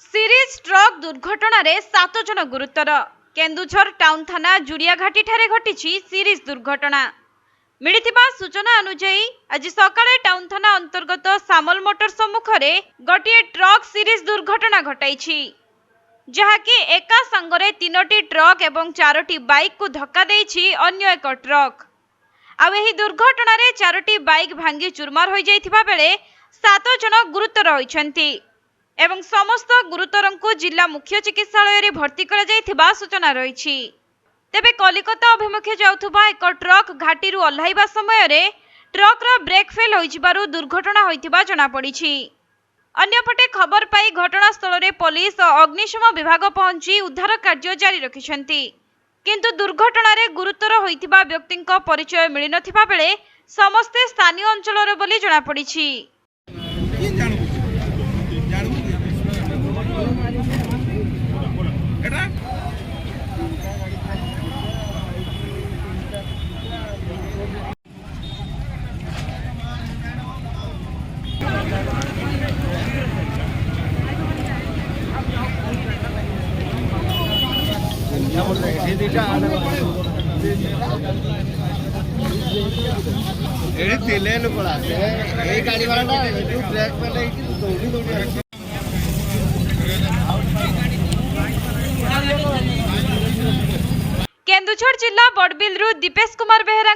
Series truck दुर्घटना रे 7 जन गुरुतर। केन्दुझर टाउन थाना जुड़ियाघाटी ठारे घटिछि सीरीज दुर्घटना। मिलिथिबा सूचना अनुसार आज सकाळे टाउन थाना अंतर्गत सामल मोटर सम्मुखरे गोटे ट्रक सीरीज दुर्घटना घटाइछि, जहाँकि एका संगरे 3टी ट्रक एवं 4टी बाइक को धक्का देइछि अन्य एक ट्रक। आ एही दुर्घटना रे 4टी बाइक भांगी चुरमार हो जाइथिबा बेले 7 जन गुरुतर होइछन्ति एवं समस्त गुरुतरंकु जिला मुख्य चिकित्सालय रे भर्ती करा जाइथिबा सूचना रहिछि। तेबे कलिकता अभिमुखे जाउथुबा एक ट्रक घाटीरु ओल्हाइबा समय रे ट्रक रो ब्रेक फेल होइजिबारु दुर्घटना होइथिबा जणा पड़िछि। अन्यपटे खबर पाई घटनास्थल रे पुलिस और अग्निशम विभाग पहुंची उद्धार कार्य जारी रखिछन्ति, किंतु दुर्घटना रे गुरुतर होइथिबा व्यक्तिंक परिचय मिलि नथिबा बेले समस्ते स्थानीय अंचलर बोली जणा पड़िछि। केन्दुझर जिला बड़बिलरु दीपेश कुमार बेहेरा